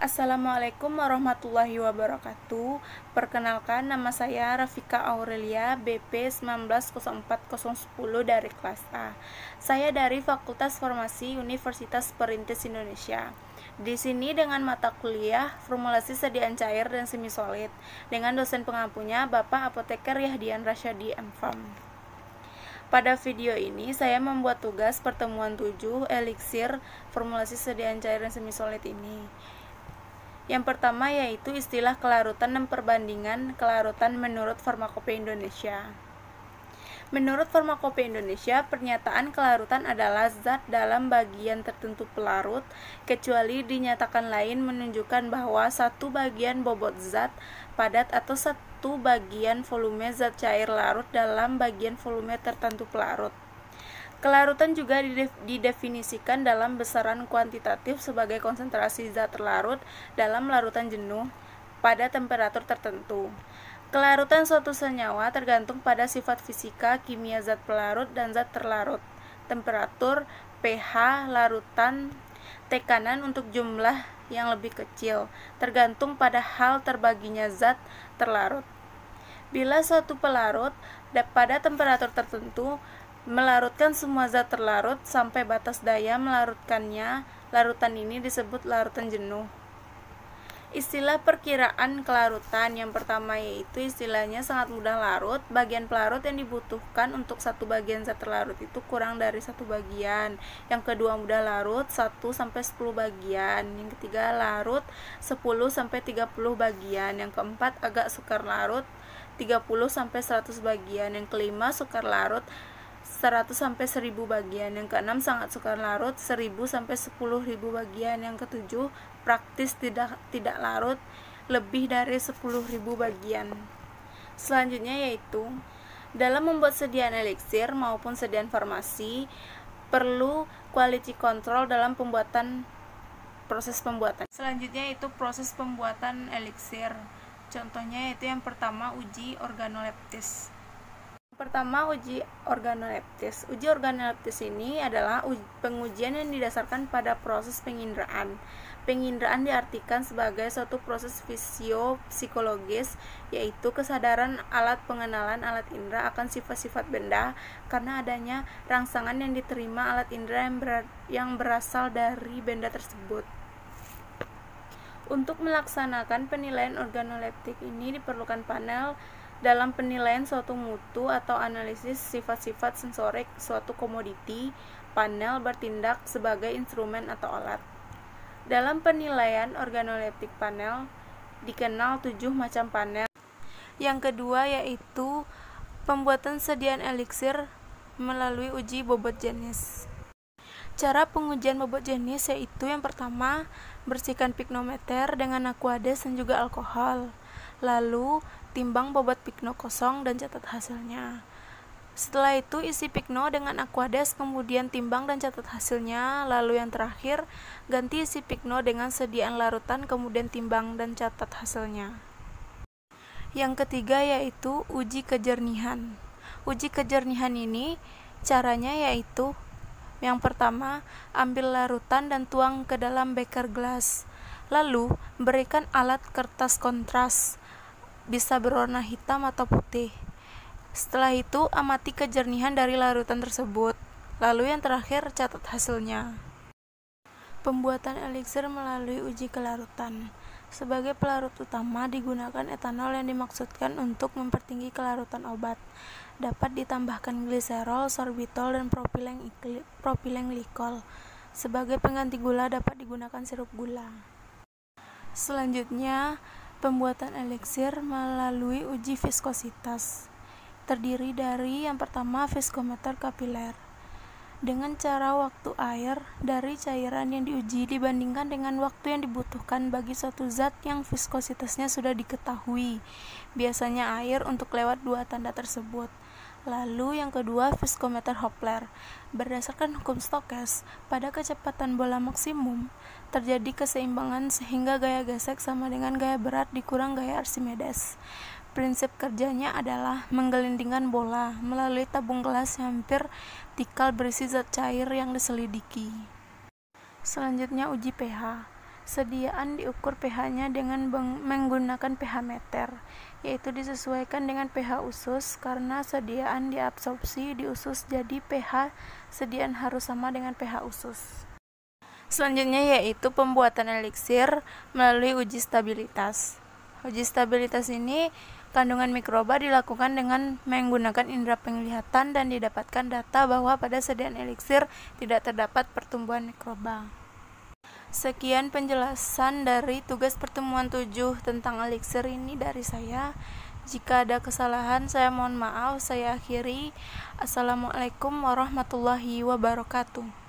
Assalamualaikum warahmatullahi wabarakatuh. Perkenalkan, nama saya Rafika Aurelia, BP 19041010 dari kelas A. Saya dari Fakultas Farmasi Universitas Perintis Indonesia. Di sini dengan mata kuliah formulasi sediaan cair dan semi solid dengan dosen pengampunya Bapak Apoteker Yahdian Rasyadi MFAM. Pada video ini saya membuat tugas pertemuan 7 eliksir formulasi sediaan cair dan semi solid ini. Yang pertama yaitu istilah kelarutan dan perbandingan kelarutan menurut Farmakopeia Indonesia. Menurut Farmakopeia Indonesia, pernyataan kelarutan adalah zat dalam bagian tertentu pelarut, kecuali dinyatakan lain menunjukkan bahwa satu bagian bobot zat padat atau satu bagian volume zat cair larut dalam bagian volume tertentu pelarut. Kelarutan juga didefinisikan dalam besaran kuantitatif sebagai konsentrasi zat terlarut dalam larutan jenuh pada temperatur tertentu. Kelarutan suatu senyawa tergantung pada sifat fisika, kimia zat pelarut dan zat terlarut, temperatur, pH, larutan, tekanan untuk jumlah yang lebih kecil, tergantung pada hal terbaginya zat terlarut. Bila suatu pelarut pada temperatur tertentu melarutkan semua zat terlarut sampai batas daya melarutkannya, larutan ini disebut larutan jenuh. Istilah perkiraan kelarutan yang pertama yaitu istilahnya sangat mudah larut. Bagian pelarut yang dibutuhkan untuk satu bagian zat terlarut itu kurang dari satu bagian. Yang kedua mudah larut 1-10 bagian. Yang ketiga larut 10-30 bagian. Yang keempat agak sukar larut 30-100 bagian. Yang kelima sukar larut 100-1000 bagian. Yang keenam sangat sukar larut 1000-10.000 bagian. Yang ketujuh praktis tidak larut lebih dari 10.000 bagian. Selanjutnya yaitu dalam membuat sediaan eliksir maupun sediaan farmasi perlu quality control dalam proses pembuatan. Selanjutnya yaitu proses pembuatan eliksir. Contohnya yaitu yang pertama uji organoleptis. Pertama, uji organoleptis. Uji organoleptis ini adalah pengujian yang didasarkan pada proses penginderaan. Penginderaan diartikan sebagai suatu proses fisiopsikologis, yaitu kesadaran alat pengenalan alat indera akan sifat-sifat benda karena adanya rangsangan yang diterima alat indera yang berasal dari benda tersebut. Untuk melaksanakan penilaian organoleptik ini diperlukan panel dalam penilaian suatu mutu atau analisis sifat-sifat sensorik suatu komoditi. Panel bertindak sebagai instrumen atau alat. Dalam penilaian organoleptik panel dikenal 7 macam panel. Yang kedua yaitu pembuatan sediaan eliksir melalui uji bobot jenis. Cara pengujian bobot jenis yaitu yang pertama bersihkan piknometer dengan aquades dan juga alkohol. Lalu timbang bobot pikno kosong dan catat hasilnya. Setelah itu isi pikno dengan aquades, kemudian timbang dan catat hasilnya. Lalu yang terakhir ganti isi pikno dengan sediaan larutan, kemudian timbang dan catat hasilnya. Yang ketiga yaitu uji kejernihan. Uji kejernihan ini caranya yaitu yang pertama ambil larutan dan tuang ke dalam beker gelas. Lalu berikan alat kertas kontras, bisa berwarna hitam atau putih. Setelah itu amati kejernihan dari larutan tersebut. Lalu yang terakhir catat hasilnya. Pembuatan eliksir melalui uji kelarutan. Sebagai pelarut utama digunakan etanol yang dimaksudkan untuk mempertinggi kelarutan obat. Dapat ditambahkan gliserol, sorbitol, dan propilen glikol. Sebagai pengganti gula dapat digunakan sirup gula. Selanjutnya pembuatan eliksir melalui uji viskositas. Terdiri dari yang pertama viskometer kapiler. Dengan cara waktu air dari cairan yang diuji dibandingkan dengan waktu yang dibutuhkan bagi suatu zat yang viskositasnya sudah diketahui. Biasanya air untuk lewat 2 tanda tersebut. Lalu yang kedua viskometer Hopler. Berdasarkan hukum Stokes, pada kecepatan bola maksimum terjadi keseimbangan sehingga gaya gesek sama dengan gaya berat dikurang gaya Archimedes. Prinsip kerjanya adalah menggelindingkan bola melalui tabung gelas yang hampir tikal berisi zat cair yang diselidiki. Selanjutnya uji pH. Sediaan diukur pH-nya dengan menggunakan pH meter, yaitu disesuaikan dengan pH usus. Karena sediaan diabsorpsi di usus, jadi pH sediaan harus sama dengan pH usus. Selanjutnya yaitu pembuatan eliksir melalui uji stabilitas. Uji stabilitas ini kandungan mikroba dilakukan dengan menggunakan indera penglihatan dan didapatkan data bahwa pada sediaan eliksir tidak terdapat pertumbuhan mikroba. Sekian penjelasan dari tugas pertemuan 7 tentang eliksir ini dari saya. Jika ada kesalahan, saya mohon maaf. Saya akhiri. Assalamualaikum warahmatullahi wabarakatuh.